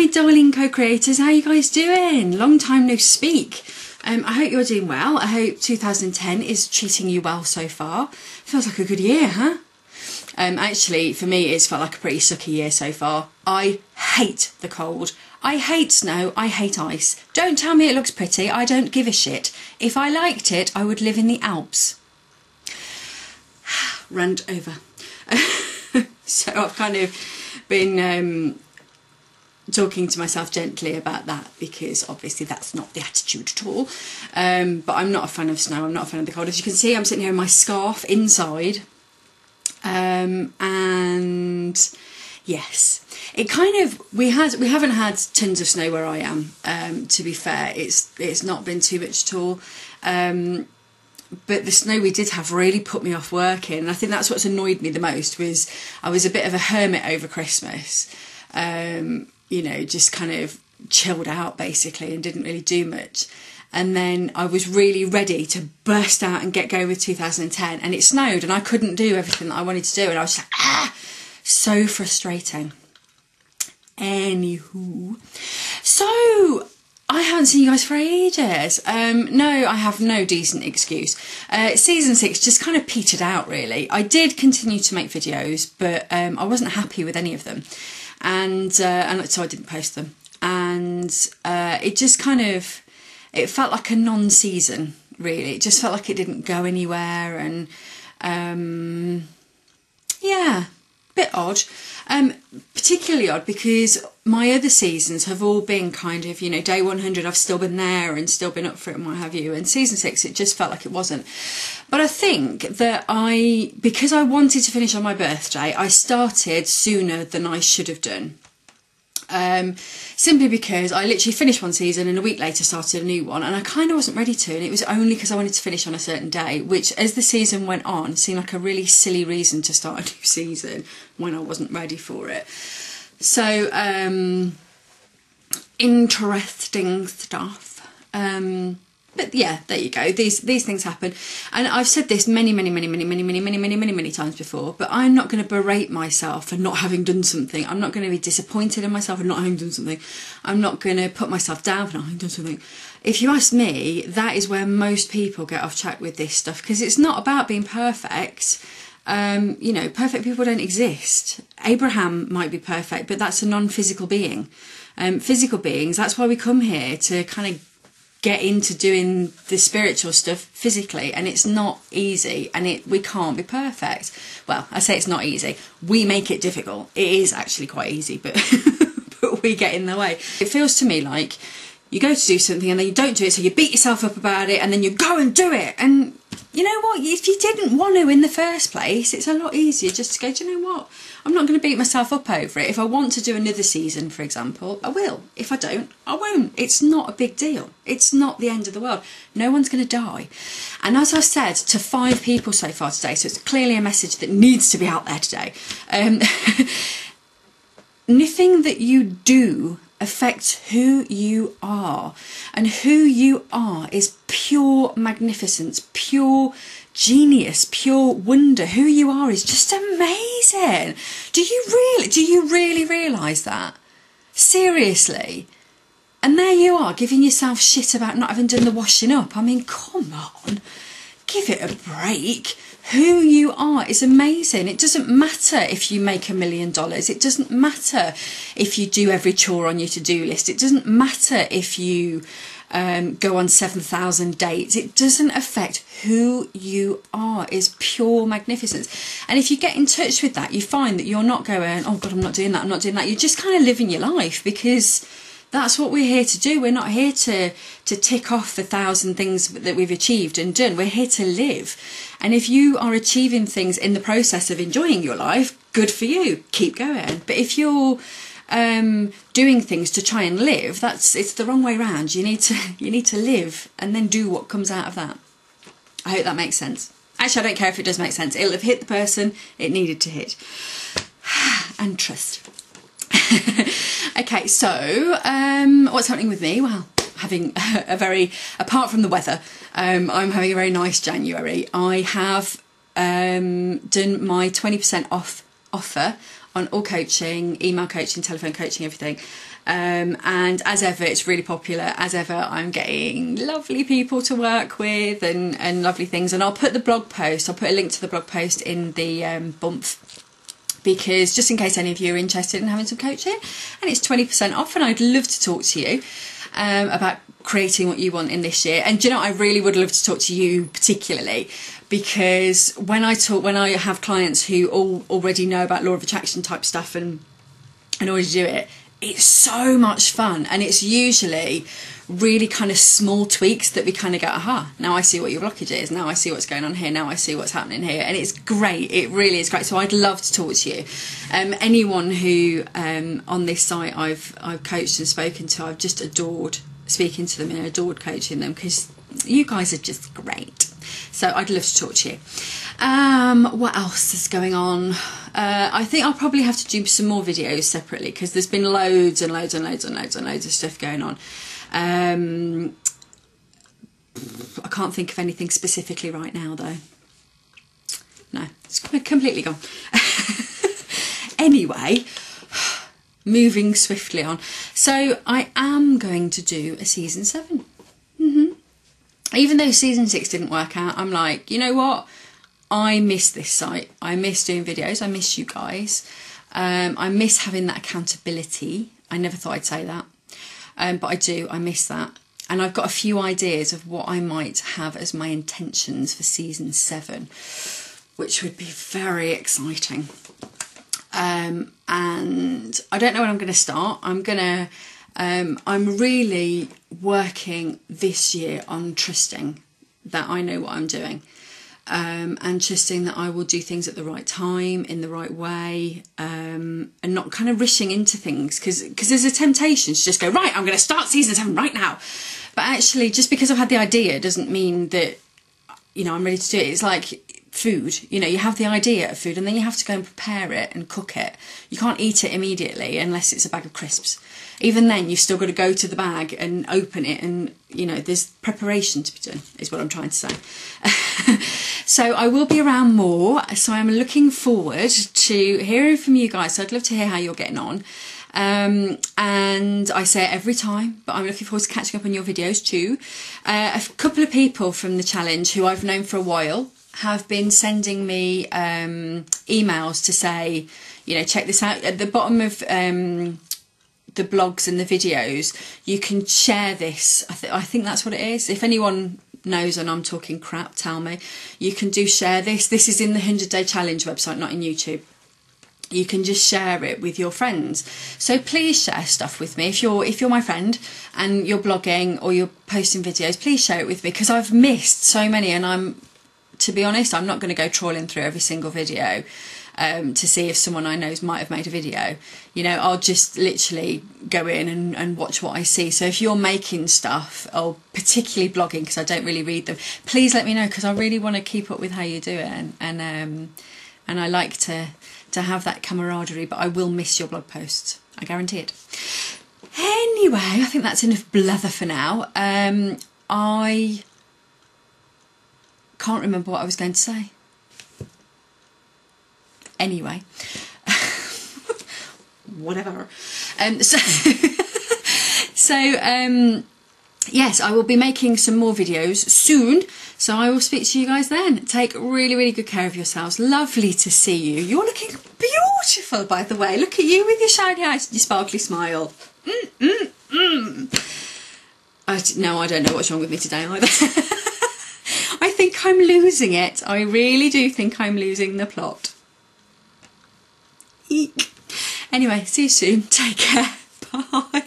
my darling co-creators, how are you guys doing? Long time no speak. I hope you're doing well. I hope 2010 is treating you well so far. Feels like a good year, huh? Actually, for me, it's felt like a pretty sucky year so far. I hate the cold. I hate snow. I hate ice. Don't tell me it looks pretty. I don't give a shit. If I liked it, I would live in the Alps. Rant over. So I've kind of been talking to myself gently about that, because obviously that's not the attitude at all. But I'm not a fan of snow. I'm not a fan of the cold. As you can see, I'm sitting here in my scarf inside. And yes, it kind of, we haven't had tons of snow where I am, to be fair. It's not been too much at all. But the snow we did have really put me off working, and I think that's what's annoyed me the most. Was I was a bit of a hermit over Christmas, you know, just kind of chilled out basically and didn't really do much. And then I was really ready to burst out and get going with 2010, and it snowed and I couldn't do everything that I wanted to do, and I was like, so frustrating. Anywho, so I haven't seen you guys for ages. No, I have no decent excuse. Season 6 just kind of petered out, really. I did continue to make videos, but I wasn't happy with any of them, and so I didn't post them. And it just kind of, it felt like a non-season, really. It just felt like it didn't go anywhere, and yeah, bit odd. Particularly odd because my other seasons have all been kind of, you know, day 100 I've still been there and still been up for it and what have you, and season 6 it just felt like it wasn't. But I think that because I wanted to finish on my birthday, I started sooner than I should have done. Simply because I literally finished one season and a week later started a new one, and I kind of wasn't ready to, and it was only because I wanted to finish on a certain day, which as the season went on seemed like a really silly reason to start a new season when I wasn't ready for it. So interesting stuff. But yeah, there you go. These things happen, and I've said this many times before. But I'm not going to berate myself for not having done something. I'm not going to be disappointed in myself for not having done something. I'm not going to put myself down for not having done something. If you ask me, that is where most people get off track with this stuff, because it's not about being perfect. You know, perfect people don't exist. Abraham might be perfect, but that's a non-physical being. Physical beings, that's why we come here, to kind of get into doing the spiritual stuff physically, and it's not easy, and we can't be perfect. Well, I say it's not easy. We make it difficult. It is actually quite easy, but but we get in the way. It feels to me like you go to do something and then you don't do it, so you beat yourself up about it, and then you go and do it. And you know what? If you didn't want to in the first place, it's a lot easier just to go, do you know what? I'm not going to beat myself up over it. If I want to do another season, for example, I will. If I don't, I won't. It's not a big deal. It's not the end of the world. No one's going to die. And as I've said to 5 people so far today, so it's clearly a message that needs to be out there today. Nothing that you do affects who you are, and who you are is pure magnificence, pure genius, pure wonder. Who you are is just amazing. Do you really realise that? Seriously? And there you are, giving yourself shit about not having done the washing up. I mean, come on, give it a break. Who you are is amazing. It doesn't matter if you make $1 million. It doesn't matter if you do every chore on your to-do list. It doesn't matter if you go on 7,000 dates. It doesn't affect who you are. Is pure magnificence. And if you get in touch with that, you find that you're not going, oh God, I'm not doing that, I'm not doing that. You're just kind of living your life, because that's what we're here to do. We're not here to tick off the 1,000 things that we've achieved and done. We're here to live. And if you are achieving things in the process of enjoying your life, good for you. Keep going. But if you're doing things to try and live, it's the wrong way round. You need to live and then do what comes out of that. I hope that makes sense. Actually, I don't care if it does make sense. It'll have hit the person it needed to hit. And trust. Okay, so what's happening with me? Well, having apart from the weather, I'm having a very nice January. I have done my 20% off offer on all coaching, email coaching, telephone coaching, everything. And as ever, it's really popular. As ever, I'm getting lovely people to work with and lovely things. And I'll put the blog post, I'll put a link to the blog post in the bump, because just in case any of you are interested in having some coaching, and it's 20% off, and I'd love to talk to you about creating what you want in this year. And do you know, I really would love to talk to you particularly, because when I have clients who already know about law of attraction type stuff and already do it, it's so much fun. And it's usually really kind of small tweaks that we kind of go, aha, now I see what your blockage is, now I see what's going on here, now I see what's happening here. And it's great, it really is great. So I'd love to talk to you. Anyone who on this site I've coached and spoken to, I've just adored speaking to them and adored coaching them, because you guys are just great. So I'd love to talk to you. What else is going on? I think I'll probably have to do some more videos separately, because there's been loads and loads and loads and loads and loads of stuff going on. I can't think of anything specifically right now though. No, it's completely gone. Anyway, moving swiftly on. So I am going to do a season 7. Even though season 6 didn't work out, I'm like, you know what? I miss this site. I miss doing videos. I miss you guys. I miss having that accountability. I never thought I'd say that. But I do. I miss that. And I've got a few ideas of what I might have as my intentions for season 7, which would be very exciting. And I don't know when I'm going to start. I'm really working this year on trusting that I know what I'm doing, and trusting that I will do things at the right time, in the right way, and not kind of rushing into things, because there's a temptation to just go, right, I'm going to start season 7 right now. But actually, just because I've had the idea doesn't mean that, you know, I'm ready to do it. It's like food, you know, you have the idea of food and then you have to go and prepare it and cook it. You can't eat it immediately unless it's a bag of crisps. Even then, you've still got to go to the bag and open it, and, you know, there's preparation to be done, is what I'm trying to say. So I will be around more, so I'm looking forward to hearing from you guys. So I'd love to hear how you're getting on. And I say it every time, but I'm looking forward to catching up on your videos too. A couple of people from the challenge who I've known for a while have been sending me emails to say, you know, check this out. At the bottom of the blogs and the videos, you can share this. I think that's what it is. If anyone knows and I'm talking crap, tell me. You can share this. This is in the 100-day challenge website, not in YouTube. You can just share it with your friends. So please share stuff with me. If you're my friend and you're blogging or you're posting videos, please share it with me, because I've missed so many, and to be honest, I'm not going to go trawling through every single video to see if someone I know might have made a video. You know, I'll just literally go in and watch what I see. So if you're making stuff, or particularly blogging, because I don't really read them, please let me know, because I really want to keep up with how you do it, and I like to have that camaraderie, but I will miss your blog posts. I guarantee it. Anyway, I think that's enough blather for now. I can't remember what I was going to say. Anyway, whatever. Yes, I will be making some more videos soon, so I will speak to you guys then. Take really, really good care of yourselves. Lovely to see you. You're looking beautiful, by the way. Look at you with your shiny eyes and your sparkly smile. No, I don't know what's wrong with me today either. I think I'm losing it. I really do think I'm losing the plot. Eek. Anyway, see you soon. Take care. Bye.